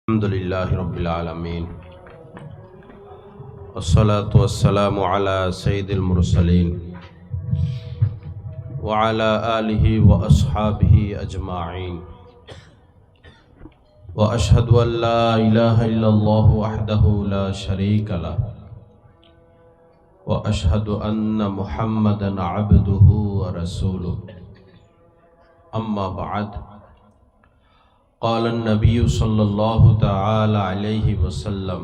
अल्हम्दुलिल्लाहि रब्बिल आलमीन वस्सलातु वस्सलामु अला सय्यिदिल मुरसलीन व अला आलिहि व अस्हाबिहि अजमाईन व अशहदु अन ला इलाहा इल्लल्लाहु वहदहु ला शरीका लह व अशहदु अन्न मुहम्मदन अब्दुहु व रसूलुहु अम्मा बअद क़ाल नबी सल्लल्लाहु तआला अलैहि वसल्लम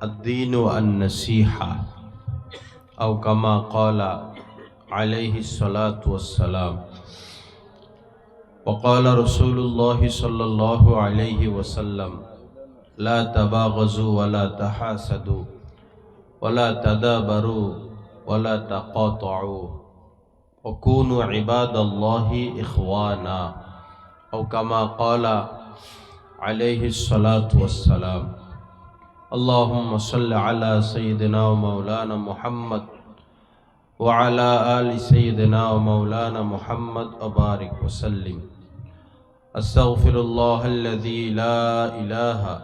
अद्दीनु अन्नसीहा औ कमा क़ाल अलैहि सलातु वस्सलाम वक़ाल रसूलुल्लाहि सल्लल्लाहु अलैहि वसल्लम ला तबाग़ज़ू वला तहासदू वला तदाबरू वला तक़ातऊ वकूनू इबादल्लाहि इख़वाना औ कमा क़ाल अलैहि सलातु वस्सलाम अल्लाहुम्मा सल्लि अला सय्यिदिना व मौलाना मुहम्मद व अला आलि सय्यिदिना व मौलाना मुहम्मद व बारिक व सल्लिम अस्तग़फिरुल्लाहल्लज़ी ला इलाहा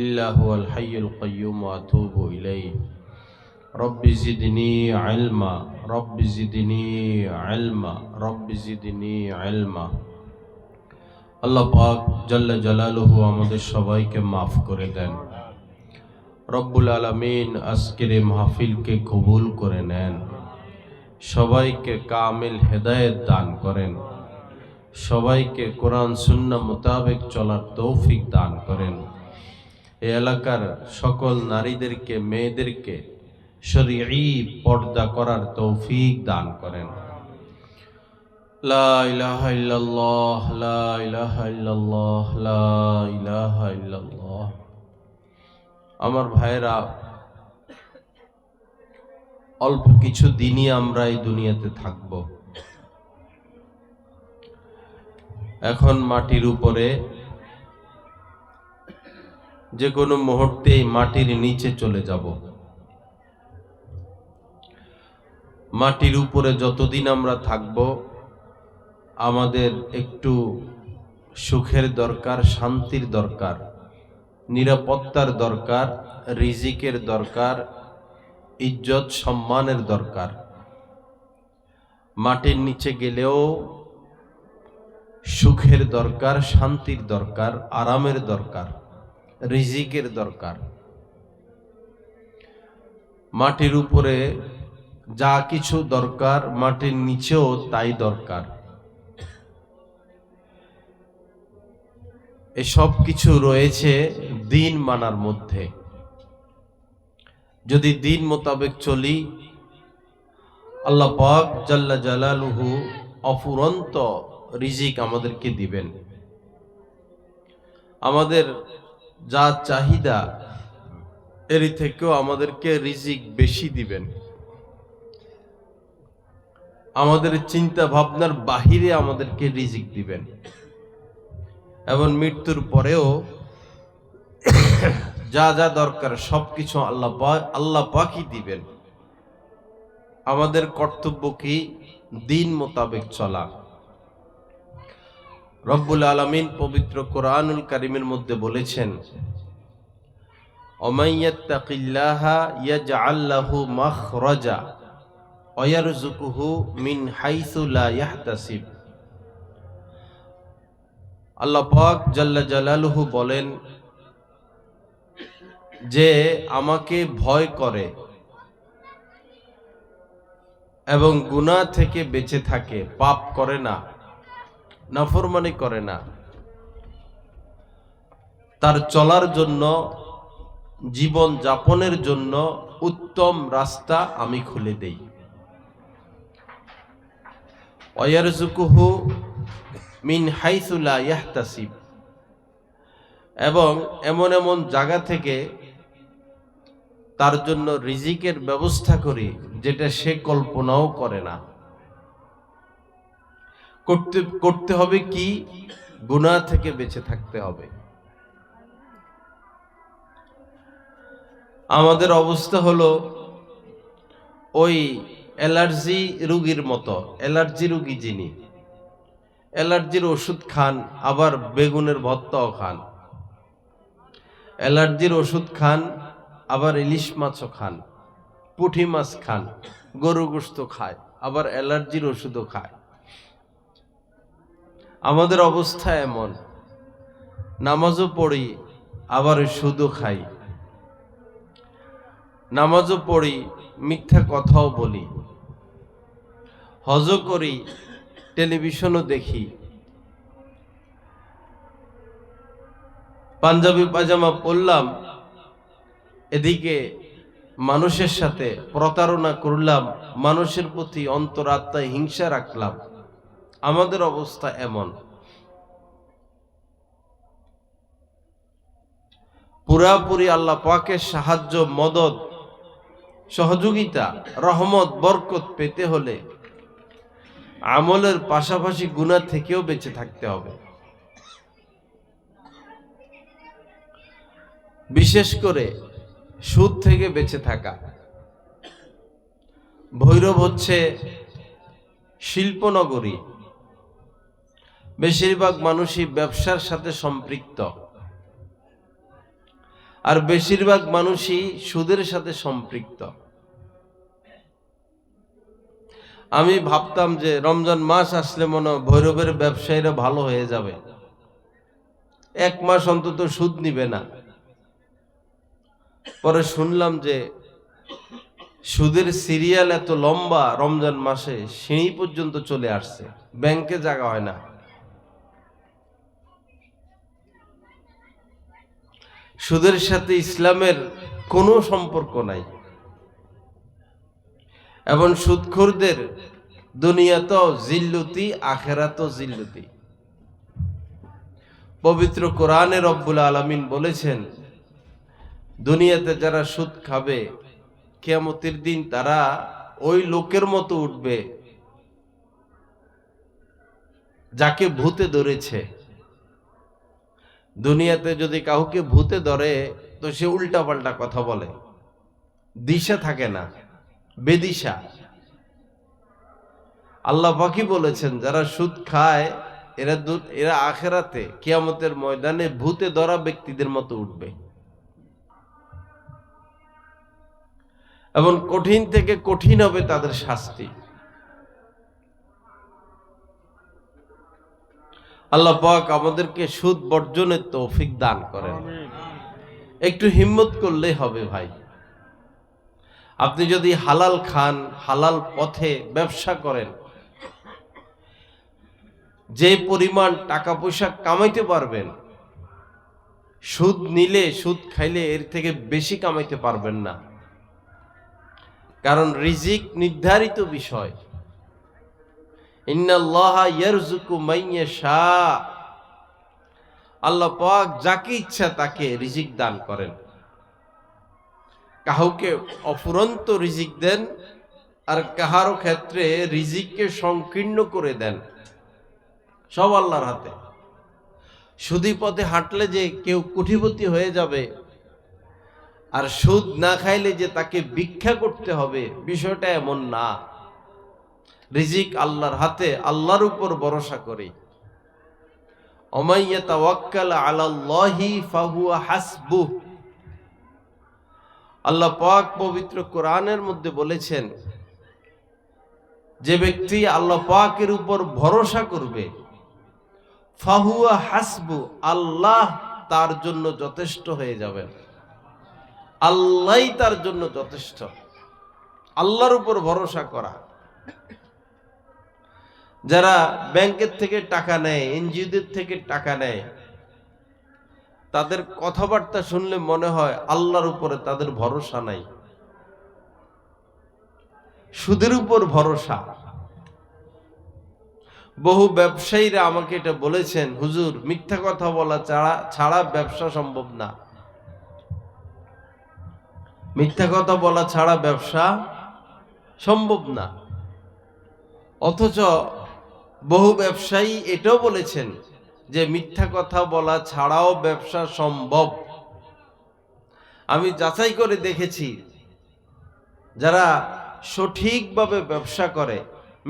इल्ला हुवल हय्युल क़य्यूम व अतूबु इलैहि रब्बि ज़िदनी इल्मा रब्बि ज़िदनी इल्मा रब्बि ज़िदनी इल्मा। আল্লাহ পাক জাল্লা জালালুহু আমাদের সবাইকে মাফ করে দেন। রব্বুল আলামিন আজকের এই মাহফিলকে কবুল করে নেন। সবাইকে কামিল হেদায়েত দান করেন। সবাইকে কোরআন সুন্নাহ মোতাবেক চলার তৌফিক দান করেন। এই এলাকার সকল নারীদেরকে মেয়েদেরকে শরঈ পর্দা করার তৌফিক দান করেন। লা ইলাহা ইল্লাল্লাহ লা ইলাহা ইল্লাল্লাহ লা ইলাহা ইল্লাল্লাহ। আমার ভাইরা, অল্প কিছু দিনই আমরা এই দুনিয়াতে থাকব। এখন মাটির উপরে, যে কোনো মুহূর্তেই মাটির নিচে চলে যাব। মাটির উপরে যতদিন আমরা থাকব, আমাদের একটু সুখের দরকার, শান্তির দরকার, নিরাপত্তার দরকার, রিজিকের দরকার, ইজ্জত সম্মানের দরকার। মাটির নিচে গেলেও সুখের দরকার, শান্তির দরকার, আরামের দরকার, রিজিকের দরকার। মাটির উপরে যা কিছু দরকার, মাটির নিচেও তাই দরকার। এসব কিছু রয়েছে দিন মানার মধ্যে। যদি দিন মোতাবেক চলি, আল্লাহ পাক জাল্লা জালালুহু অফুরন্ত রিজিক আমাদেরকে দিবেন। আমাদের যা চাহিদা, এর থেকেও আমাদেরকে রিজিক বেশি দিবেন। আমাদের চিন্তা ভাবনার বাহিরে আমাদেরকে রিজিক দিবেন। এবং মৃত্যুর পরেও যা যা দরকার সবকিছু আল্লাহ পাকই দিবেন। আমাদের কর্তব্য কি? দিন মোতাবেক চলা। রব্বুল আলামিন পবিত্র কোরআনুল কারীমের মধ্যে বলেছেন, ওমাইয়াত্তাকিল্লাহা ইয়াজআল লাহু মাখরাজা ওয়া ইয়ারযুকুহু মিন হাইসু লা ইয়াহতাসিব। আল্লাহ পাক জাল্লা জালালুহু বলেন, যে আমাকে ভয় করে এবং গুনাহ থেকে বেঁচে থাকে, পাপ করে না, নাফরমানি করে না, তার চলার জন্য, জীবন যাপনের জন্য উত্তম রাস্তা আমি খুলে দেই। ওয়া ইয়ারযুকুহু মিন হাইসু লা ইয়াহতাসিব। এবং এমন এমন জায়গা থেকে তার জন্য রিজিকের ব্যবস্থা করি যেটা সে কল্পনাও করে না। করতে হবে কি? গুনাহ থেকে বেঁচে থাকতে হবে। আমাদের অবস্থা হলো ওই অ্যালার্জি রোগীর মতো। অ্যালার্জি রোগী যিনি, অ্যালার্জির ওষুধ খান, আবার বেগুনের ভর্তাও খান, অ্যালার্জির ওষুধ খান, আবার ইলিশ মাছও খান, পুঁটি মাছ খান, গরু গোশত খায়, আবার অ্যালার্জির ওষুধও খায়। আমাদের অবস্থা এমন, নামাজও পড়ি আবার সুদও খাই, নামাজও পড়ি মিথ্যা কথাও বলি, হজও করি, টেলিভিশনও দেখি, পাঞ্জাবি পাজামা পরলাম, এদিকে মানুষের সাথে প্রতারণা করলাম, মানুষের প্রতি অন্তরাত্মায় হিংসা রাখলাম। আমাদের অবস্থা এমন। পুরাপুরি আল্লাহ পাকের সাহায্য, মদদ, সহযোগিতা, রহমত, বরকত পেতে হলে আমলের পাশাপাশি গুনাহ থেকেও বেঁচে থাকতে হবে। বিশেষ করে সুদ থেকে বেঁচে থাকা। ভৈরব হচ্ছে শিল্পনগরী, বেশিরভাগ মানুষই ব্যবসার সাথে সম্পৃক্ত, আর বেশিরভাগ মানুষই সুদের সাথে সম্পৃক্ত। আমি ভাবতাম যে রমজান মাস আসলে মনে হয় ভৈরবের ব্যবসায়ীরা ভালো হয়ে যাবে, এক মাস অন্তত সুদ নিবে না। পরে শুনলাম যে সুদের সিরিয়াল এত লম্বা, রমজান মাসে সিঁড়ি পর্যন্ত চলে আসছে, ব্যাংকে জায়গা হয় না। সুদের সাথে ইসলামের কোনো সম্পর্ক নাই, এবং সুদখোরদের দুনিয়াতেও জিল্লুতি, আখিরাতেও জিল্লুতি। পবিত্র কোরআনে রব্বুল আলামিন বলেছেন, দুনিয়াতে যারা সুদ খাবে কিয়ামতের দিন তারা ওই লোকের মতো উঠবে যাকে ভূতে ধরেছে। দুনিয়াতে যদি কাউকে ভূতে ধরে তো সে উল্টাপাল্টা কথা বলে, দিশা থাকে না, বেদিশা। আল্লাহ পাকই বলেছেন যারা সুদ খায় এরা আখিরাতে কিয়ামতের ময়দানে ভূতে ধরা ব্যক্তিদের মতো উঠবে, এবং কঠিন থেকে কঠিন হবে তাদের শাস্তি। আল্লাহ পাক আমাদেরকে সুদ বর্জনের তৌফিক দান করেন। একটু হিম্মত করলেই হবে ভাই। আপনি যদি হালাল খান, হালাল পথে ব্যবসা করেন, যে পরিমাণ টাকা পয়সা কামাইতে পারবেন, সুদ নিলে, সুদ খাইলে এর থেকে বেশি কামাইতে পারবেন না। কারণ রিজিক নির্ধারিত বিষয়। ইন্নাল্লাহা ইয়ারযুকু মান ইয়াশা, আল্লাহ পাক যাকে ইচ্ছা তাকে রিজিক দান করেন। কাউকে অফুরন্ত রিজিক দেন, আর কাহারও ক্ষেত্রে রিজিককে সংকীর্ণ করে দেন। সব আল্লাহর হাতে। সুদি পথে হাঁটলে যে কেউ কোটিপতি হয়ে যাবে, আর সুদ না খাইলে যে তাকে ভিক্ষা করতে হবে, বিষয়টা এমন না। রিজিক আল্লাহর হাতে, আল্লাহর উপর ভরসা করে। ওমাই ইয়াতাওয়াক্কাল আলাল্লাহি ফাহুয়া হাসবুহ। আল্লাহ পাক পবিত্র কোরআনের মধ্যে বলেছেন, যে ব্যক্তি আল্লাহ পাকের উপর ভরসা করবে, ফাহুয়া হাসবু, আল্লাহ তার জন্য যথেষ্ট হয়ে যাবেন। আল্লাহই তার জন্য যথেষ্ট। আল্লাহর উপর ভরসা করা। যারা ব্যাংকের থেকে টাকা নেয়, এনজিওদের থেকে টাকা নেয়, তাদের কথাবার্তা শুনলে মনে হয় আল্লাহর উপরে তাদের ভরসা নাই, সুদের উপর ভরসা। বহু ব্যবসায়ীরা আমাকে এটা বলেছেন, হুজুর মিথ্যা কথা বলা ছাড়া ব্যবসা সম্ভব না। মিথ্যা কথা বলা ছাড়া ব্যবসা সম্ভব না। অথচ বহু ব্যবসায়ী এটাও বলেছেন যে মিথ্যা কথা বলা ছাড়াও ব্যবসা সম্ভব। আমি যাচাই করে দেখেছি, যারা সঠিকভাবে ব্যবসা করে,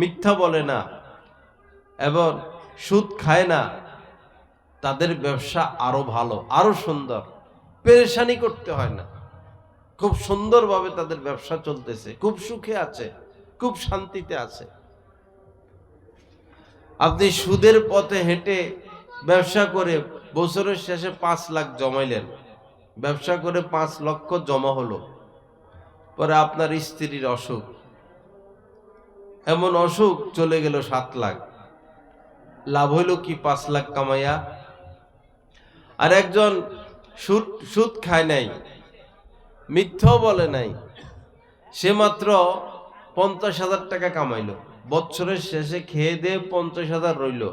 মিথ্যা বলে না এবং সুদ খায় না, তাদের ব্যবসা আরো ভালো, আরো সুন্দর। পেরেশানি করতে হয় না, খুব সুন্দরভাবে তাদের ব্যবসা চলতেছে, খুব সুখে আছে, খুব শান্তিতে আছে। আপনি সুদের পথে হেঁটে ব্যবসা করে বছরের শেষে 5 লাখ জমাইলেন, ব্যবসা করে 5 লক্ষ জমা হলো, পরে আপনার স্ত্রীর অসুখ, এমন অসুখ চলে গেল 7 লাখ, লাভ হইল কি 5 লাখ কামাইয়া? আর একজন সুদ খায় নাই, মিথ্যাও বলে নাই, সে মাত্র 50,000 টাকা কামাইলো, বছরের শেষে খেয়ে দিয়ে 50,000 রইল,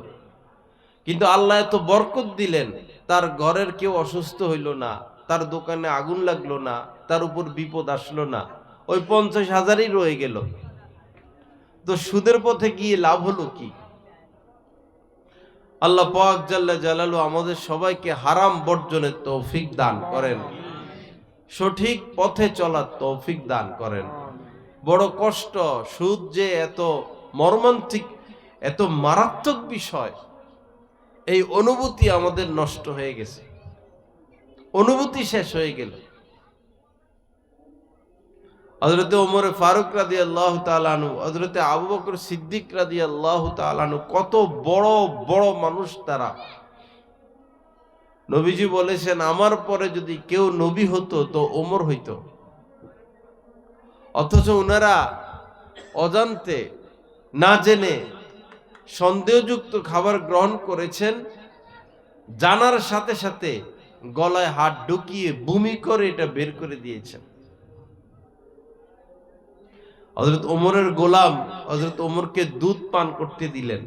কিন্তু আল্লাহ এত বরকত দিলেন, তার ঘরের কেউ অসুস্থ হইল না, তার দোকানে আগুন লাগলো না, তার উপর বিপদ আসলো না, ওই 50,000ই রয়ে গেল। তো সুদের পথে গিয়ে লাভ হলো কি? আল্লাহ পাক জাল্লা জালালু আমাদের সবাইকে হারাম বর্জনের তৌফিক দান করেন, সঠিক পথে চলার তৌফিক দান করেন। বড় কষ্ট, সুদ যে এত মর্মান্তিক, এত মারাত্মক বিষয়, এই অনুভূতি আমাদের নষ্ট হয়ে গেছে, অনুভূতি শেষ হয়ে গেল। হযরতে ওমর ফারুক রাদিয়াল্লাহু তাআলা আনহু, হযরতে আবু বকর সিদ্দিক রাদিয়াল্লাহু তাআলা আনহু, কত বড় বড় মানুষ তারা। নবীজি বলেছেন, আমার পরে যদি কেউ নবী হতো তো ওমর হইতো। অথচ ওনারা অজান্তে, না জেনে সন্দেহযুক্ত খাবার গ্রহণ করেছেন, জানার সাথে সাথে গলায় হাত ঢুকিয়ে বমি করে এটা বের করে দিয়েছেন। হযরত ওমরের গোলাম হযরত ওমরকে দুধ পান করতে দিলেন,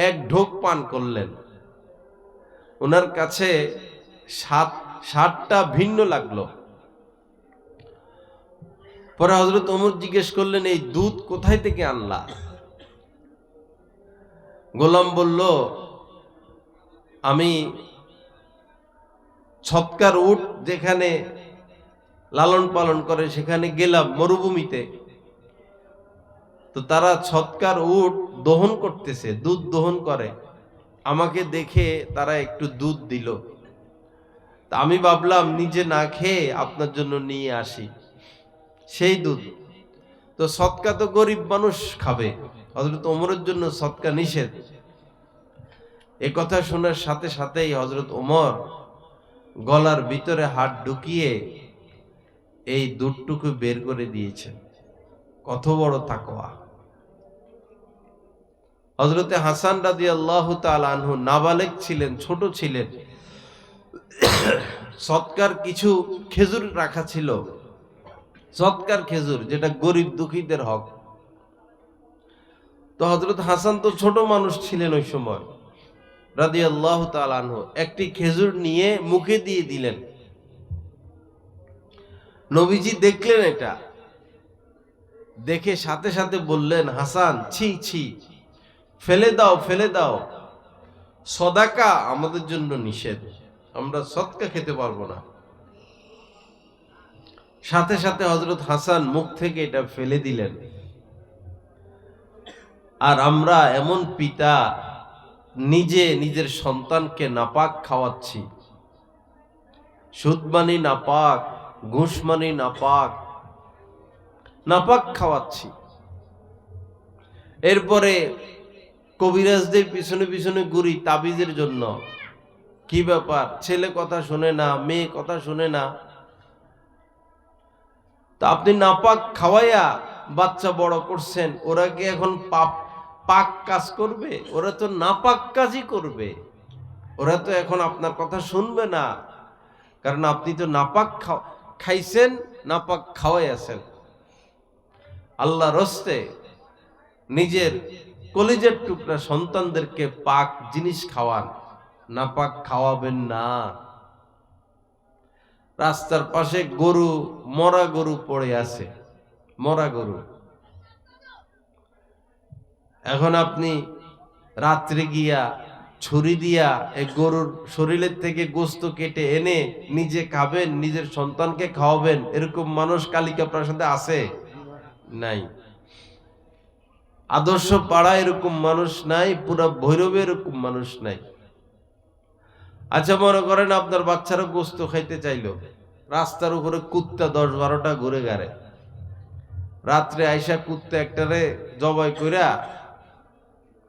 এক ঢোক পান করলেন, ওনার কাছে স্বাদটা ভিন্ন লাগলো। পরে হযরত ওমর জিজ্ঞেস করলেন, এই দুধ কোথায় থেকে আনলা? গোলাম বলল, আমি ছৎকার উট যেখানে লালন পালন করে সেখানে গেলাম মরুভূমিতে, তো তারা ছৎকার উট দহন করতেছে, দুধ দহন করে, আমাকে দেখে তারা একটু দুধ দিল, তা আমি ভাবলাম নিজে না খেয়ে আপনার জন্য নিয়ে আসি সেই দুধ। তো সৎকা তো গরিব মানুষ খাবে, হযরত ওমরের জন্য সৎকা নিষেধ। এ কথা শোনার সাথে সাথেই হযরত ওমর গলার ভিতরে হাত ঢুকিয়ে এই দুধটুকু বের করে দিয়েছেন। কত বড় তাকওয়া! হযরতে হাসান রাদিয়াল্লাহু তাআলা আনহু নাবালেগ ছিলেন, ছোট ছিলেন, সৎকার কিছু খেজুর রাখা ছিল, সৎকার খেজুর, যেটা গরিব দুঃখীদের হক। তো হযরত হাসান তো ছোট মানুষ ছিলেন ওই সময়, রাদিয়াল্লাহু তাআলা আনহু একটি খেজুর নিয়ে মুখে দিয়ে দিলেন। নবীজি দেখলেন, এটা দেখে সাথে সাথে বললেন, হাসান, ছি ছি, ফেলে দাও, ফেলে দাও, সদাকা আমাদের জন্য নিষেধ, আমরা সদকা খেতে পারবো না। সাথে সাথে হযরত হাসান মুখ থেকে এটা ফেলে দিলেন। আর আমরা এমন পিতা, নিজে নিজের সন্তানকে নাপাক খাওয়াচ্ছি, সুদ মানি নাপাক, ঘুষ মানি নাপাক, নাপাক খাওয়াচ্ছি। এরপরে কবিরাজদের পিছনে পিছনে ঘুরি তাবিজের জন্য। কি ব্যাপার, ছেলে কথা শুনে না, মেয়ে কথা শুনে না, তা আপনি নাপাক খাওয়াইয়া বাচ্চা বড় করছেন, ওরা কি এখন পাক কাজ করবে? ওরা তো নাপাক কাজই করবে, ওরা তো এখন আপনার কথা শুনবে না, কারণ আপনি তো নাপাক খাইছেন, নাপাক খাওয়াইয়াছেন। আল্লাহর হস্তে নিজের কলিজার টুকরা সন্তানদেরকে পাক জিনিস খাওয়ান, নাপাক খাওয়াবেন না। রাস্তার পাশে গরু, মরা গরু পড়ে আছে, মরা গরু, এখন আপনি রাত্রে গিয়া ছুরি দিয়া এই গরুর শরীরের থেকে গোস্ত কেটে এনে নিজে খাবেন, নিজের সন্তানকে খাওয়াবেন, এরকম মানুষ কালিকা প্রাসাদে আছে? নাই। আদর্শ পাড়া এরকম মানুষ নাই, পুরা ভৈরবে এরকম মানুষ নাই। আচ্ছা, মনে করেন আপনার বাচ্চারা গোস্ত খাইতে চাইলো, রাস্তার উপরে কুত্তা 10-12টা ঘুরে গাড়ে, রাত্রে আইসা কুত্তা একটারে জবাই কইরা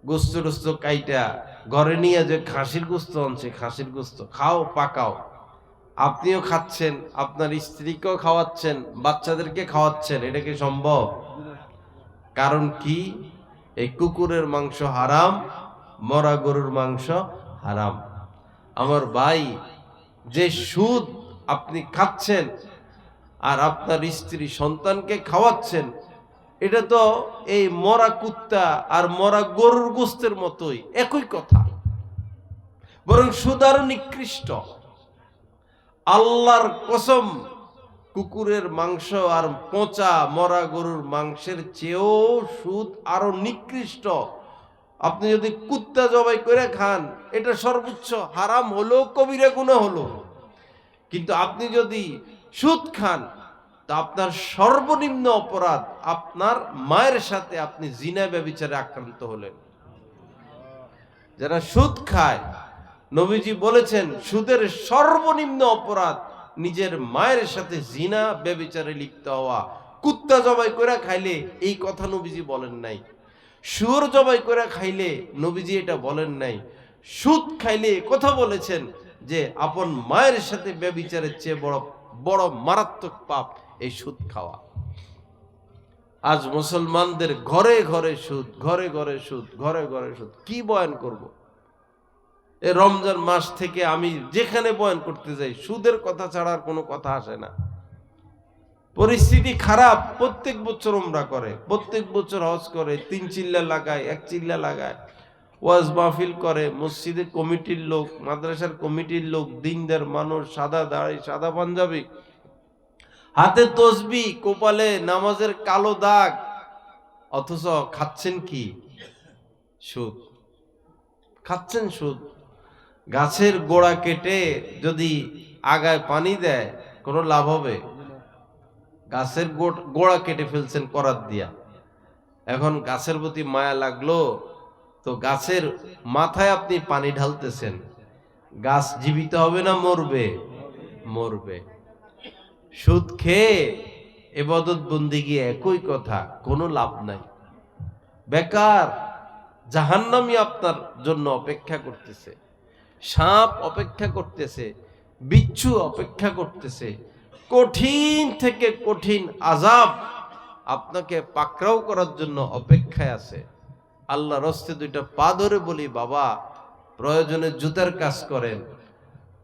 গোস্ত টোস্ত কাইটা ঘরে নিয়ে যে খাসির গোস্ত আনছে, খাসির গোস্ত খাও, পাকাও, আপনিও খাচ্ছেন, আপনার স্ত্রীকেও খাওয়াচ্ছেন, বাচ্চাদেরকে খাওয়াচ্ছেন, এটা কি সম্ভব? কারণ কি? এই কুকুরের মাংস হারাম, মরা গরুর মাংস হারাম। আমার ভাই, যে সুদ আপনি খাচ্ছেন আর আপনার স্ত্রী সন্তানকে খাওয়াচ্ছেন, এটা তো এই মরা কুত্তা আর মরা গরুর গোস্তের মতোই, একই কথা, বরং সুদ আরো নিকৃষ্ট। আল্লাহর কসম, কুকুরের মাংস আর পচা মরা গরুর মাংসের চেয়েও সুদ আরো নিকৃষ্ট। আপনি যদি কুত্তা জবাই করে খান, এটা সর্বোচ্চ হারাম হলো, কবিরা গুনাহ হলো। কিন্তু আপনি যদি সুদ খান, তা আপনার সর্বনিম্ন অপরাধ, আপনার মায়ের সাথে আপনি জিনা ব্যভিচারে আক্রান্ত হলেন। যারা সুদ খায়, নবীজি বলেছেন সুদের সর্বনিম্ন অপরাধ নিজের মায়ের সাথে জিনা ব্যভিচারে লিপ্ত হওয়া। কুত্তা জবাই করে খাইলে এই কথা নবীজি বলেন নাই, শুয়োর জবাই করে খাইলে নবীজি এটা বলেন নাই, সুদ খাইলে কথা বলেছেন যে আপন মায়ের সাথে ব্যভিচারের চেয়ে বড় বড় মারাত্মক পাপ এই সুদ খাওয়া। আজ মুসলমানদের ঘরে ঘরে সুদ, ঘরে ঘরে সুদ, ঘরে ঘরে সুদ। কি বয়ান করব? এই রমজান মাস থেকে আমি যেখানে বয়ান করতে যাই, সুদের কথা ছাড়ার কোনো কথা আসে না। পরিস্থিতি খারাপ, প্রত্যেক বছর উমরা করে, প্রত্যেক বছর হজ করে, 3 চিল্লা লাগায়, 1 চিল্লা লাগায়, ওয়াজ মাহফিল করে, মসজিদের কমিটির লোক, মাদ্রাসার কমিটির লোক, দিনদার মানুষ, সাদা দাড়ি, সাদা পাঞ্জাবি, হাতে তসবি, কপালে নামাজের কালো দাগ, অথচ খাচ্ছেন কি? সুদ। খাচ্ছেন সুদ। গাছের গোড়া কেটে যদি আগায় পানি দেয়, কোনো লাভ হবে? গাছের গোড়া কেটে ফেলছেন করাত দিয়া, এখন গাছের প্রতি মায়া লাগলো, তো গাছের মাথায় আপনি পানি ঢালতেছেন, গাছ জীবিত হবে না মরবে? মরবে। সুদ খেয়ে ইবাদত বন্দেগী একই কথা, কোনো লাভ নাই, বেকার। জাহান্নামী আপনার জন্য অপেক্ষা করতেছে, সাপ অপেক্ষা করতেছে, বিচ্ছু অপেক্ষা করতেছে, কঠিন থেকে কঠিন আযাব আপনাকে পাকড়াও করার জন্য অপেক্ষায় আছে। আল্লাহর হস্তে 2টা পা ধরে বলি, বাবা, প্রয়োজনে জুতার কাজ করেন,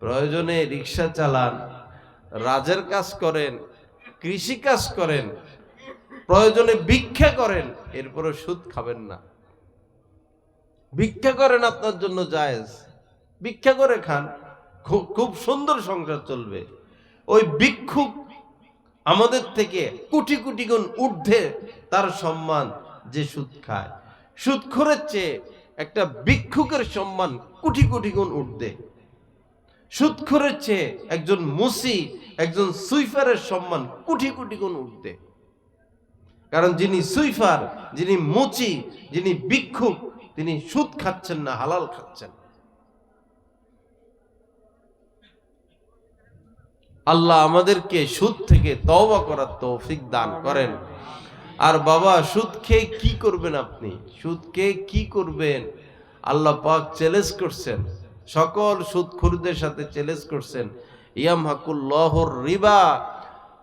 প্রয়োজনে রিক্সা চালান, রাজের কাজ করেন, কৃষি কাজ করেন, প্রয়োজনে ভিক্ষা করেন, এরপরে সুদ খাবেন না। ভিক্ষা করেন, আপনার জন্য জায়েজ, ভিক্ষা করে খান, খুব সুন্দর সংসার চলবে। ওই ভিক্ষুক আমাদের থেকে কোটি কোটি গুণ ঊর্ধ্বে তার সম্মান যে সুদ খায়। সুদখোরের চেয়ে একটা ভিক্ষুকের সম্মান কোটি কোটি গুণ ঊর্ধ্বে। সুদখোরের চেয়ে একজন মুসি, একজন সুইফারের সম্মান কোটি কোটি গুণ ঊর্ধ্বে। কারণ যিনি সুইফার, যিনি মুচি, যিনি ভিক্ষুক, তিনি সুদ খাচ্ছেন না, হালাল খাচ্ছেন। আল্লাহ আমাদেরকে সুদ থেকে তওবা করার তৌফিক দান করেন। আর বাবা, সুদ খেয়ে কি করবেন? আপনি সুদ খেয়ে কি করবেন? আল্লাহ পাক চ্যালেঞ্জ করছেন, সকল সুদখোরদের সাথে চ্যালেঞ্জ করছেন, ইয়ামহাকুল্লাহুর রিবা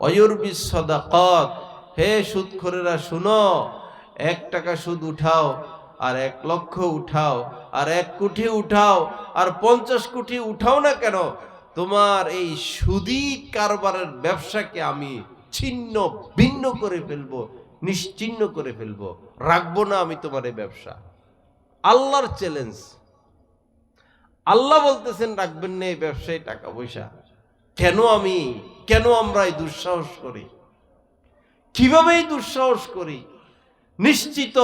ওয়া ইউরবিস সাদাকাত। হে সুদখোরেরা, শুনো, 1 টাকা সুদ উঠাও, আর 1 লক্ষ উঠাও, আর 1 কোটি উঠাও, আর 50 কোটি উঠাও না কেন, তোমার এই সুদী কারবারের ব্যবসাকে আমি ছিন্ন ভিন্ন করে ফেলবো, নিশ্চিহ্ন করে ফেলবো, রাখবো না আমি তোমার এই ব্যবসা। আল্লাহর চ্যালেঞ্জ। আল্লাহ বলতেছেন রাখবেন না এই ব্যবসায় টাকা পয়সা। কেন আমরা এই দুঃসাহস করি? কিভাবে এই দুঃসাহস করি? নিশ্চিত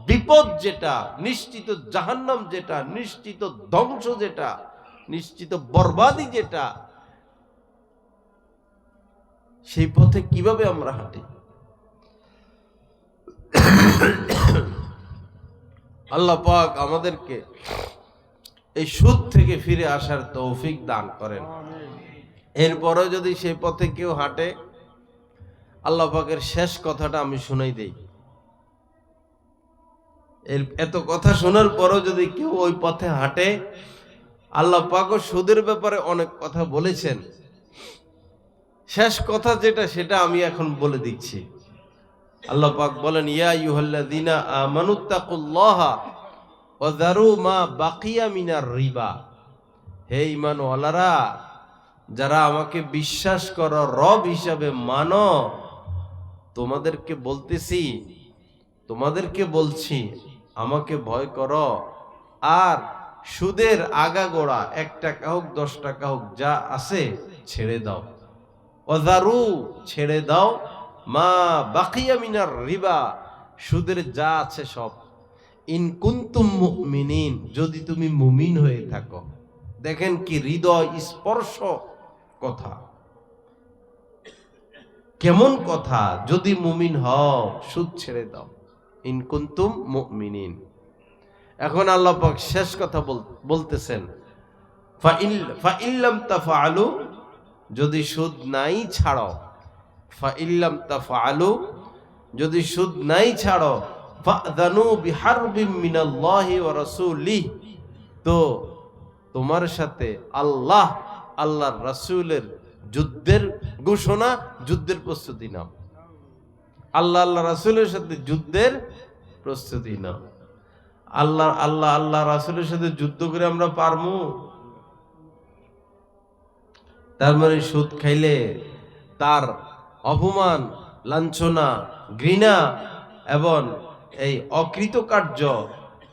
বিপদ যেটা, নিশ্চিত জাহান্নাম যেটা, নিশ্চিত ধ্বংস যেটা, নিশ্চিত বরবাদি যেটা, সেই পথে কিভাবে আমরা হাঁটি? আল্লাহ পাক আমাদেরকে এই সুদ থেকে ফিরে আসার তৌফিক দান করেন। এরপরেও যদি সেই পথে কেউ হাঁটে, আল্লাহ পাকের শেষ কথাটা আমি শুনাই দেই। এত কথা শোনার পরও যদি কেউ ওই পথে হাঁটে, আল্লাহ পাকও সুদের ব্যাপারে অনেক কথা বলেছেন। শেষ কথা যেটা, সেটা আমি এখন বলে দিচ্ছি। আল্লাহ পাক বলেন, ইয়া আইয়ুহাল্লাযীনা আমানুত্তাকুল্লাহা ওয়া যারু মা বাকিয়া মিনার রিবা। হে ঈমানওয়ালারা, যারা আমাকে বিশ্বাস করো, রব হিসাবে মানো, তোমাদেরকে বলছি আমাকে ভয় করো, আর সুদের আগাগোড়া 1 টাকা হোক 10 টাকা হোক যা আছে ছেড়ে দাও। ওয়াজারু, ছেড়ে দাও, মা বাকিয়া মিনার রিবা, সুদের যা আছে সব। ইন কুনতুম মুমিনিন, যদি তুমি মুমিন হয়ে থাকো। দেখেন কি হৃদয় স্পর্শ কথা, কেমন কথা! যদি মুমিন হও সুদ ছেড়ে দাও, ইন কুনতুম মুমিনিন। এখন আল্লাহ পাক শেষ কথা বলতেছেন, ফাইল্লাম তাফআলু, যদি সুদ নাই ছাড়ো, ফাইল্লাম তাফআলু, যদি সুদ নাই ছাড়ো, ফাযানু বিহারবিম মিনাল্লাহি ওয়া রাসূলিহি, তো তোমার সাথে আল্লাহর রাসূলের যুদ্ধের ঘোষণা, যুদ্ধের প্রস্তুতি নাও। আল্লাহ রাসূলের সাথে যুদ্ধের প্রস্তুতি নাও। আল্লাহ রাসূলের সাথে যুদ্ধ করে আমরা পারমু? তার মানে সুদ খাইলে তার অপমান, লাঞ্ছনা, ঘৃণা এবং এই অকৃতকার্য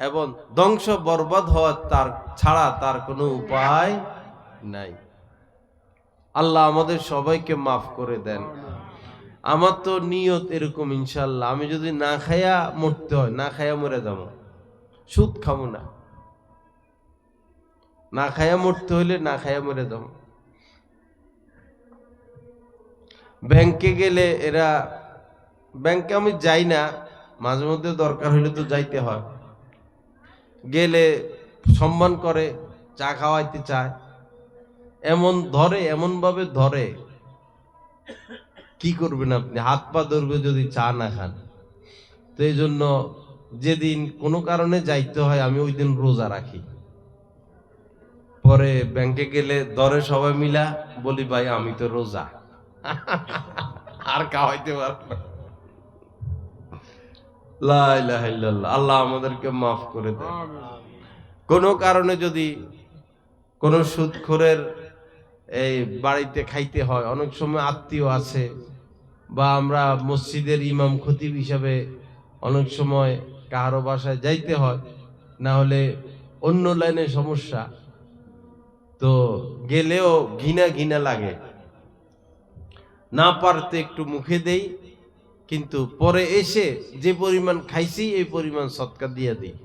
এবং ধ্বংস বরবাদ হওয়ার ছাড়া তার কোনো উপায় নাই। আল্লাহ আমাদের সবাইকে মাফ করে দেন। আমার তো নিয়ত এরকম, ইনশাল্লাহ, আমি যদি না খাইয়া মরতে হয়, না খাইয়া মরে যাবো, সুদ খাবো না। না খাইয়া মরতে হইলে না খাইয়া মরে যাবো। ব্যাংকে গেলে ব্যাংকে আমি যাই না, মাঝে মধ্যে দরকার হইলে তো যাইতে হয়। গেলে সম্মান করে, চা খাওয়াইতে চায়, এমন ভাবে ধরে, কি করবেন আপনি? হাত পা ধরবে যদি চা না খান। তো এই জন্য যেদিন কোনো কারণে যাইতে হয়, আমি ওই দিন রোজা রাখি। পরে ব্যাংকে গেলে ধরে সবাই মিলা, বলি ভাই আমি তো রোজা, আর খাওয়াইতে পারবো না। লা ইলাহা ইল্লাল্লাহ। আল্লাহ আমাদেরকে মাফ করে দেন। কোনো কারণে যদি কোনো সুদখোরের এই বাড়িতে খাইতে হয়, অনেক সময় আত্মীয় আছে, বা আমরা মসজিদের ইমাম খতিব হিসাবে অনেক সময় কারো বাসায় যাইতে হয়, না হলে অন্য লাইনে সমস্যা, তো গেলেও ঘৃণা লাগে। না পারতে একটু মুখে দেই, কিন্তু পরে এসে যে পরিমাণ খাইছি এই পরিমাণ সদকা দিয়ে দিই।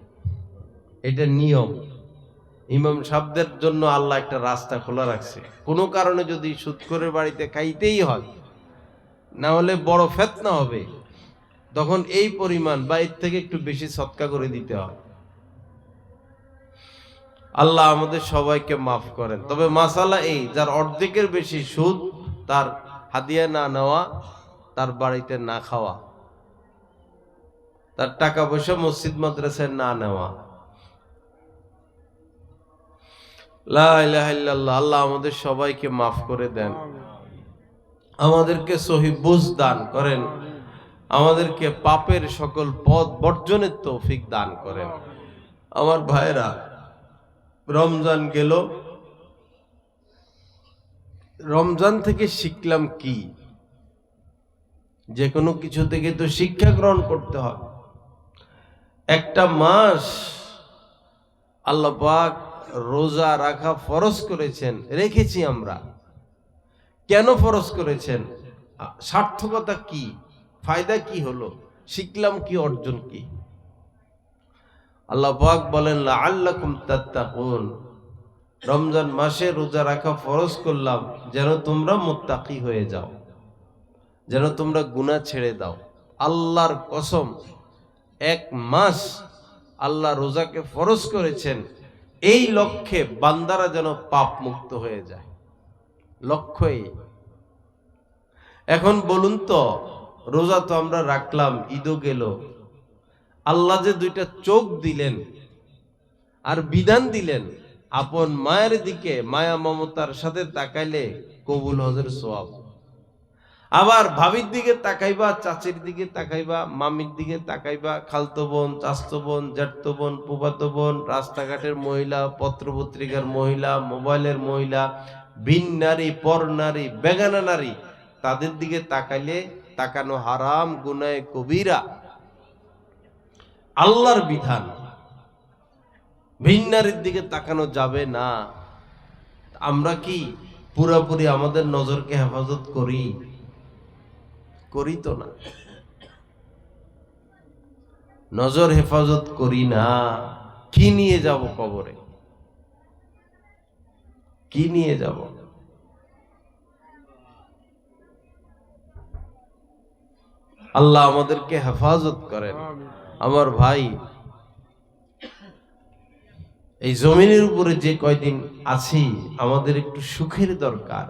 এটা নিয়ম। ইমাম সাহেবদের জন্য আল্লাহ একটা রাস্তা খোলা রাখছে। কোনো কারণে যদি সুদখোরের বাড়িতে খাইতেই হয়, না হলে বড় ফিতনা হবে, তখন এই পরিমাণ বা এর থেকে একটু বেশি সদকা করে দিতে হয়। আল্লাহ আমাদের সবাইকে মাফ করেন। তবে মাসালা এই, যার অর্ধেকের বেশি সুদ, তার হাদিয়া না নেওয়া, তার বাড়িতে না খাওয়া, তার টাকা পয়সা মসজিদ মাদ্রাসায় না নেওয়া। লা ইলাহা ইল্লাল্লাহ। আল্লাহ আমাদের সবাইকে মাফ করে দেন, আমাদেরকে সহিহ বুঝ দান করেন, আমাদেরকে পাপের সকল পথ বর্জনের তৌফিক দান করেন। আমার ভাইরা, রমজান গেল, রমজান থেকে শিখলাম কি? যে কোনো কিছু থেকে তো শিক্ষা গ্রহণ করতে হয়। একটা মাস আল্লাহ পাক রোজা রাখা ফরজ করেছেন, রেখেছি আমরা। কেন ফরজ করেছেন? সার্থকতা কি? ফায়দা কি হলো? শিখলাম কি? অর্জন কি? আল্লাহ পাক বলেন, লাআল্লাকুম তাত্তাকুন, রমজান মাসে রোজা রাখা ফরজ করলাম যেন তোমরা মুত্তাকি হয়ে যাও, যেন তোমরা গুনাহ ছেড়ে দাও। আল্লাহর কসম, 1 মাস আল্লাহ রোজাকে ফরজ করেছেন, এই লক্ষ্যে বান্দারা যেন পাপ মুক্ত হয়ে যায়, লক্ষ্য এই। এখন বলুন তো, রোজা তো আমরা রাখলাম, ঈদও গেল, আল্লাহ যে দুইটা চোখ দিলেন আর বিধান দিলেন, আপন মায়ের দিকে মায়া মমতার সাথে তাকাইলে কবুল হজের সওয়াব, আবার ভাবির দিকে তাকাইবা, চাচির দিকে তাকাইবা, মামির দিকে তাকাইবা, খালতো বোন, চাচতো বোন, জ্যাঠতো বোন, ফুফাতো বোন, রাস্তাঘাটের মহিলা, পত্রপত্রিকার মহিলা, মোবাইলের মহিলা, ভিন নারী, পর নারী, বেগানা নারী, তাদের দিকে তাকাইলে তাকানো হারাম, গুনাহে কবিরা। আল্লাহর বিধান, ভিন নারীর দিকে তাকানো যাবে না। আমরা কি পুরাপুরি আমাদের নজরকে হেফাজত করি? করি তো না, নজর হেফাজত করি না। কি নিয়ে যাব কবরে? কি নিয়ে যাব? আল্লাহ আমাদেরকে হেফাজত করেন। আমার ভাই, এই জমিনের উপরে যে কয়দিন আছি, আমাদের একটু সুখের দরকার,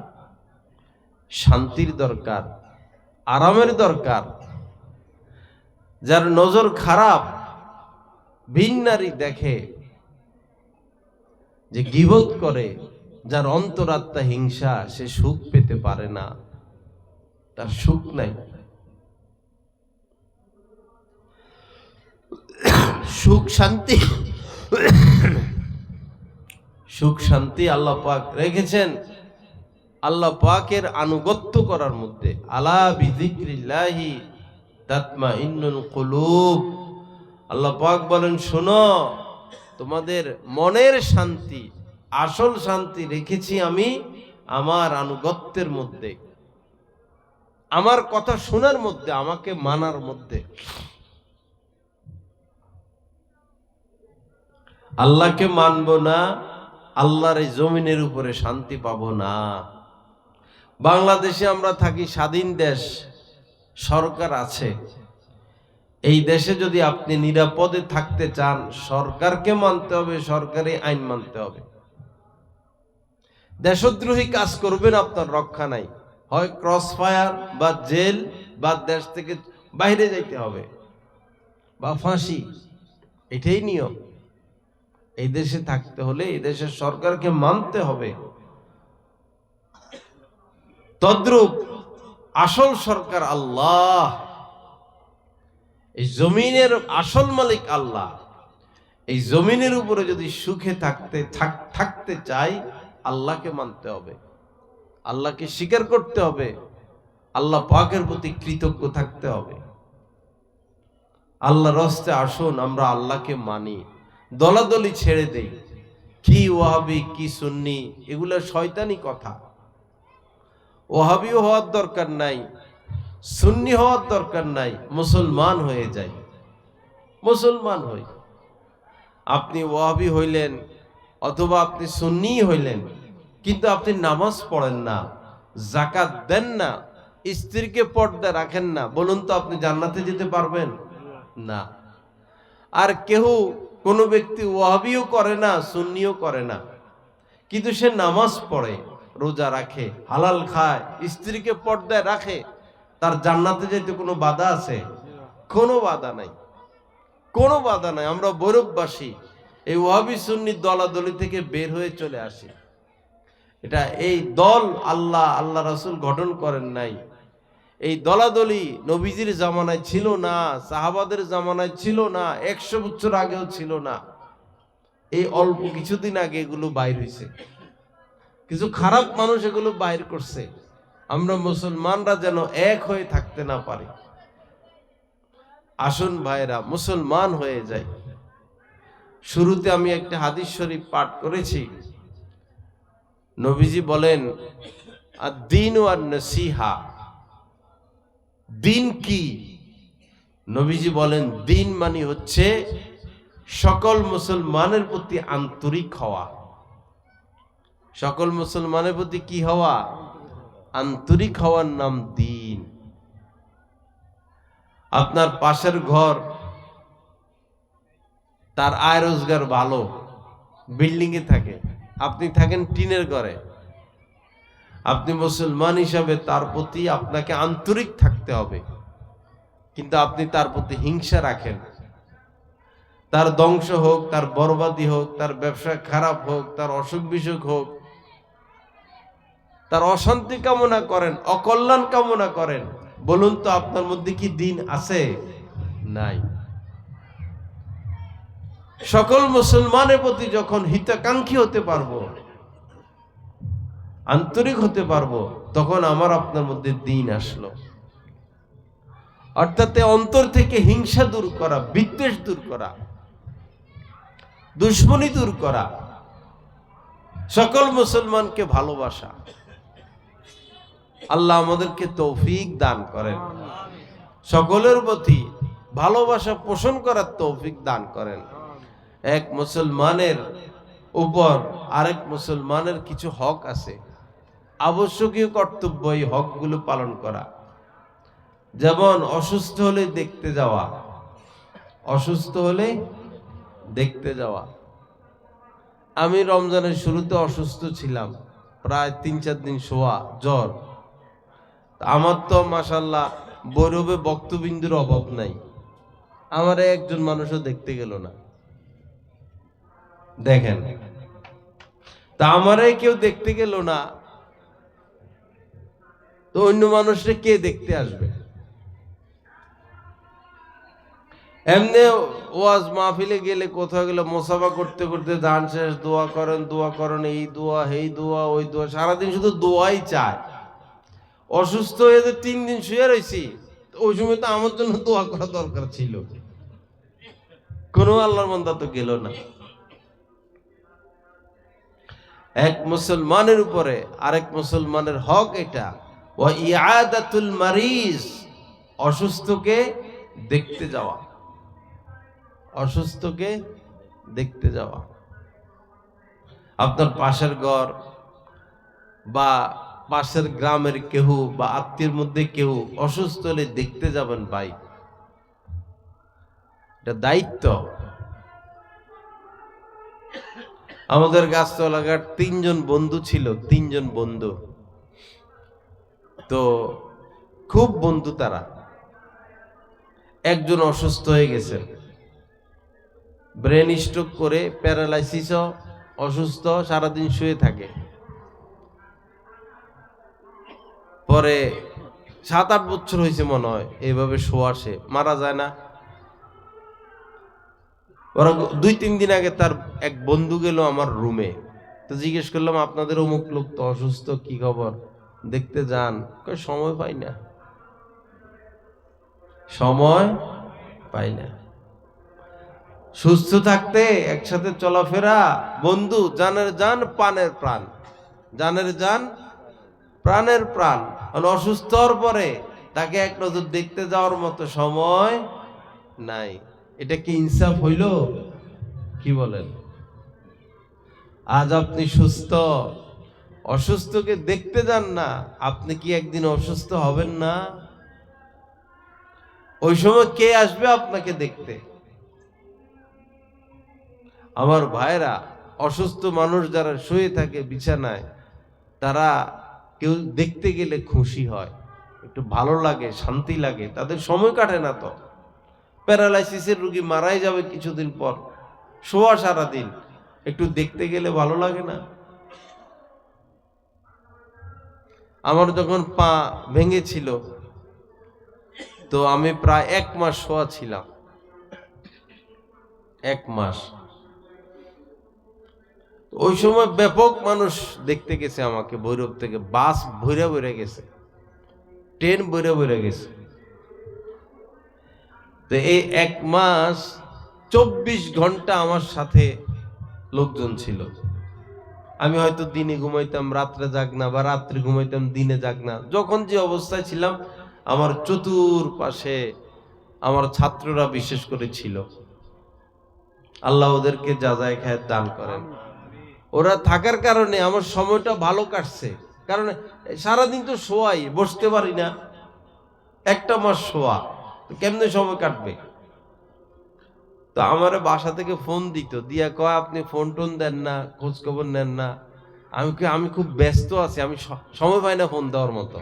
শান্তির দরকার, আরামের দরকার। যার নজর খারাপ, ভিন নারী দেখে, যে গীবত করে, যার অন্তরাত্মা হিংসা, সে সুখ পেতে পারে না, তার সুখ নাই। সুখ শান্তি, সুখ শান্তি আল্লাহ পাক রেখেছেন আল্লাহ পাকের আনুগত্য করার মধ্যে। আলা বিযিকরিল্লাহি তাতমাইন্নুল কুলুব। আল্লাহ পাক বলেন, শোনো, তোমাদের মনের শান্তি, আসল শান্তি রেখেছি আমি আমার আনুগত্যের মধ্যে, আমার কথা শোনার মধ্যে, আমাকে মানার মধ্যে। আল্লাহকে মানব না, আল্লাহর এই জমিনের উপরে শান্তি পাবো না। বাংলাদেশে আমরা থাকি, স্বাধীন দেশ, সরকার আছে। এই দেশে যদি আপনি নিরাপদে থাকতে চান, সরকারকে মানতে হবে, সরকারি আইন মানতে হবে। দেশদ্রোহী কাজ করবেন, আপনার রক্ষা নাই, হয় ক্রস ফায়ার বা জেল বা দেশ থেকে বাইরে যাইতে হবে বা ফাঁসি, এটাই নিয়ম। এই দেশে থাকতে হলে এই দেশের সরকারকে মানতে হবে। তদ্রূপ আসল সরকার আল্লাহ, এই জমিনের আসল মালিক আল্লাহ। এই জমিনের উপরে যদি সুখে থাকতে চাই, আল্লাহকে মানতে হবে, আল্লাহকে স্বীকার করতে হবে, আল্লাহ পাকের প্রতি কৃতজ্ঞ থাকতে হবে। আল্লাহর রাস্তে আসুন, আমরা আল্লাহকে মানি, দলাদলি ছেড়ে দেই। কি ওয়াহাবি, কি সুন্নি, এগুলো শয়তানি কথা। ওয়াহাবিও হওয়ার দরকার নাই, সুন্নি হওয়ার দরকার নাই, মুসলমান হয়ে যাই, মুসলমান হই। আপনি ওয়াহাবি হইলেন অথবা আপনি সুন্নি হইলেন, কিন্তু আপনি নামাজ পড়েন না, যাকাত দেন না, স্ত্রীকে পর্দা রাখেন না, বলুন তো আপনি জান্নাতে যেতে পারবেন? না। আর কেউ, কোনো ব্যক্তি ওয়াহাবিও করে না, সুন্নিও করে না, কিন্তু সে নামাজ পড়ে, রোজা রাখে, হালাল খায়, স্ত্রীকে পর্দায় রাখে, তার জান্নাতে যেতে কোনো বাধা আছে? কোনো বাধা নাই, কোনো বাধা নাই। আমরা বৈরববাসী এই ওয়াহাবি সুন্নি দলাদলি থেকে বের হয়ে চলে আসি। এটা এই দল আল্লাহ রাসূল গঠন করেন নাই। এই দলাদলি নবীজির জামানায় ছিল না, সাহাবাদের জামানায় ছিল না, 100 বছর আগেও ছিল না। এই অল্প কিছুদিন আগে এগুলো বাইর হয়েছে, কিছু খারাপ মানুষ এগুলো বাইর করছে। আমরা মুসলমানরা যেন এক হয়ে থাকতে না পারি। আসুন ভাইরা, মুসলমান হয়ে যাই। শুরুতে আমি একটা হাদিস শরীফ পাঠ করেছি। নবীজি বলেন, আদ-দীন ওয়ান নসিহা। দিন কি? নবীজি বলেন, দিন মানে হচ্ছে সকল মুসলমানের প্রতি আন্তরিক হওয়া। সকল মুসলমানের প্রতি কি হওয়া? আন্তরিক হওয়ার নাম দিন। আপনার পাশের ঘর, তার আয় রোজগার ভালো, বিল্ডিংয়ে থাকে, আপনি থাকেন টিনের ঘরে। আপনি মুসলমান হিসাবে তার প্রতি আপনাকে আন্তরিক থাকতে হবে, কিন্তু আপনি তার প্রতি হিংসা রাখেন। তার ধ্বংস হোক, তার বরবাদি হোক, তার ব্যবসা খারাপ হোক, তার অসুখ বিসুখ হোক, তার অশান্তি কামনা করেন, অকল্যাণ কামনা করেন। বলুন তো আপনার মধ্যে কি দিন আছে? নাই। সকল মুসলমানের প্রতি যখন হিতাকাঙ্ক্ষী হতে পারবো, আন্তরিক হতে পারবো, তখন আমার আপনার মধ্যে দিন আসলো। অর্থাৎ অন্তর থেকে হিংসা দূর করা, বিদ্বেষ দূর করা, দুশ্মনী দূর করা, সকল মুসলমানকে ভালোবাসা। আল্লাহ আমাদেরকে তৌফিক দান করেন, সকলের প্রতি ভালোবাসা পোষণ করার তৌফিক দান করেন। এক মুসলমানের উপর আরেক মুসলমানের কিছু হক আছে, আবশ্যকীয় কর্তব্য এই হকগুলো পালন করা। যেমন অসুস্থ হলে দেখতে যাওয়া, অসুস্থ হলে দেখতে যাওয়া। আমি রমজানের শুরুতে অসুস্থ ছিলাম, প্রায় 3-4 দিন শোয়া, জ্বর। আমার তো মাশাআল্লাহ বৈরবে বক্তবিন্দুর অভাব নাই, আমার একজন মানুষও দেখতে গেল না। দেখেন, তা আমারে কেউ দেখতে গেল না, তো অন্য মানুষরা কে দেখতে আসবে? এমনি ওয়াজ মাহফিলে গেলে কোথাও গেলে মোসাফা করতে করতে দান শেষ, দোয়া করেন, দোয়া করেন, এই দোয়া, এই দোয়া, ওই দোয়া, সারাদিন শুধু দোয়াই চায়। অসুস্থ হয়ে যে 3 দিন শুয়ে রয়েছি, ওই সময় তো আমার জন্য দোয়া করা দরকার ছিল, কোনো আল্লাহর বান্দা তো গেল না। এক মুসলমানের উপরে আরেক মুসলমানের হক এটা, ওয়া ইয়াদাতুল মারিজ, অসুস্থকে দেখতে যাওয়া, অসুস্থকে দেখতে যাওয়া। আপনার পাশের ঘর বা পাশের গ্রামের কেউ বা আত্মীয়ের মধ্যে কেউ অসুস্থ হলে দেখতে যাবেন ভাই, এটা দায়িত্ব। আমাদের গাছতলা এলাকার 3 জন বন্ধু ছিল, 3 জন বন্ধু, তো খুব বন্ধু তারা। একজন অসুস্থ হয়ে গেছে, ব্রেন স্ট্রোক করে প্যারালাইসিস, অসুস্থ, সারাদিন শুয়ে থাকে। পরে 7-8 বছর হয়েছে মনে হয় এইভাবে শোয়া, সে মারা যায় না। ওরা 2-3 দিন আগে তার এক বন্ধু গেল আমার রুমে, তো জিজ্ঞেস করলাম আপনাদের অমুক লোক তো অসুস্থ, কি খবর, দেখতে যান? সময় পাই না, সময় পাই না। সুস্থ থাকতে একসাথে চলাফেরা, বন্ধু, জানের জান প্রাণের প্রাণ, জানের জান প্রাণের প্রাণ। অসুস্থ হওয়ার পরে তাকে এক নজর দেখতে যাওয়ার মতো সময় নাই। এটা কি ইনসাফ হইল? কি বলেন? আজ আপনি সুস্থ, অসুস্থকে দেখতে যান না, আপনি কি একদিন অসুস্থ হবেন না? ওই সময় কে আসবে আপনাকে দেখতে? আমার ভাইরা, অসুস্থ মানুষ যারা শুয়ে থাকে বিছানায়, তারা কেউ দেখতে গেলে খুশি হয়, একটু ভালো লাগে, শান্তি লাগে, তাদের সময় কাটে না। তো প্যারালাইসিসের রোগী মারাই যাবে কিছুদিন পর, শোয়া সারাদিন, একটু দেখতে গেলে ভালো লাগে না? আমার যখন পা ভেঙেছিল, তো আমি প্রায় 1 মাস শোয়া ছিলাম, 1 মাস। ওই সময় ব্যাপক মানুষ দেখতে গেছে আমাকে, ভৈরব থেকে বাস ভৈরা ভৈরা গেছে, ট্রেন ভৈরা ভৈরা গেছে। তো এই 1 মাস 24 ঘন্টা আমার সাথে লোকজন ছিল। আমি হয়তো দিনে ঘুমাইতাম, রাত্রে জাগনা, বা রাত্রে ঘুমাইতাম, দিনে জাগনা। যখন যে অবস্থায় ছিলাম, আমার চতুর্পাশে আমার ছাত্ররা বিশেষ করে ছিল। আল্লাহ ওদেরকে যাজায় খায়ের দান করেন। ওরা থাকার কারণে আমার সময়টা ভালো কাটছে, কারণ সারাদিন তো শোয়াই, বসতে পারি না। 1 মাস শোয়া, কেমনে সময় কাটবে? তো আমারে বাসা থেকে ফোন দিত, দিয়া কয় আপনি ফোন টোন দেন না, খোঁজ খবর নেন না। আমি খুব ব্যস্ত আছি, আমি সময় পাই না ফোন দেওয়ার মতো।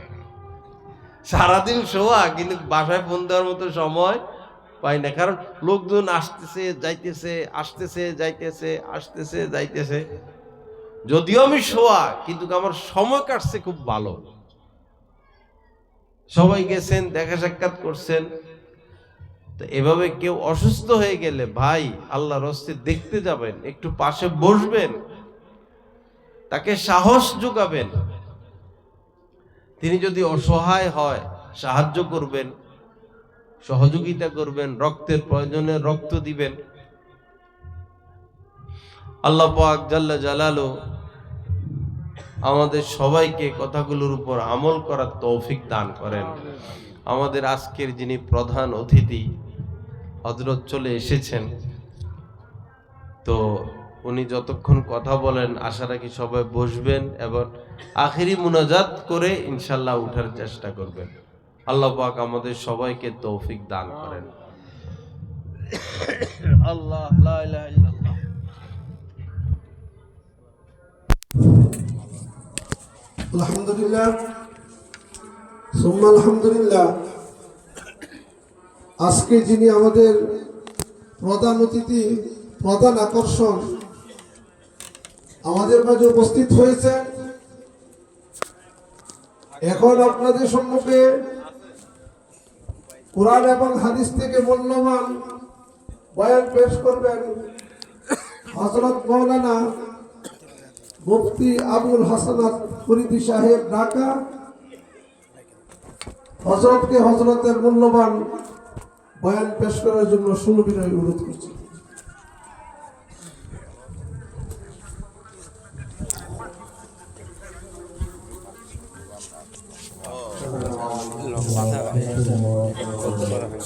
সারাদিন শোয়া, কিন্তু বাসায় ফোন দেওয়ার মতো সময় পাই না, কারণ লোকজন আসতেছে যাইতেছে, আসতেছে যাইতেছে, আসতেছে যাইতেছে। যদিও আমি শোয়া, কিন্তু আমার সময় কাটছে খুব ভালো। সবাই গেছেন, দেখা সাক্ষাৎ করছেন। তো এভাবে কেউ অসুস্থ হয়ে গেলে ভাই আল্লাহর রাস্তায় দেখতে যাবেন, একটু পাশে বসবেন, তাকে সাহস যোগাবেন। তিনি যদি অসহায় হয় সাহায্য করবেন, সহযোগিতা করবেন, রক্তের প্রয়োজনে রক্ত দিবেন। আল্লাহ পাক জাল্লা জালালু আমাদের সবাইকে কথাগুলোর উপর আমল করার তৌফিক দান করেন। আমাদের আজকের যিনি প্রধান অতিথি হযরত চলে এসেছেন, তো উনি যতক্ষণ কথা বলেন আশা রাখি সবাই বসবেন এবং আখিরি মুনাজাত করে ইনশাল্লাহ উঠার চেষ্টা করবেন। আল্লাহ পাক আমাদের সবাইকে তৌফিক দান করেন। আল্লাহ লা ইলাহা ইল্লাল্লাহ। আলহামদুলিল্লাহ, সুম্মা আলহামদুলিল্লাহ। আজকে যিনি আমাদের প্রধান অতিথি, প্রধান আকর্ষণ, আমাদের মাঝে উপস্থিত হয়েছে, এখন আপনাদের সম্মুখে কোরআন এবং হাদিস থেকে মূল্যবান বয়ান পেশ করবেন হযরত মাওলানা মুফতি আবুল হাসানাত ফরিদি সাহেব, ঢাকা। হযরতকে হযরতের মূল্যবান বয়ান পেশ করার জন্য সুবিনয় অনুরোধ করছি।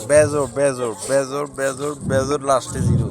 বেজর বেজর বেজর বেজর বেজর লাস্টে জিরো।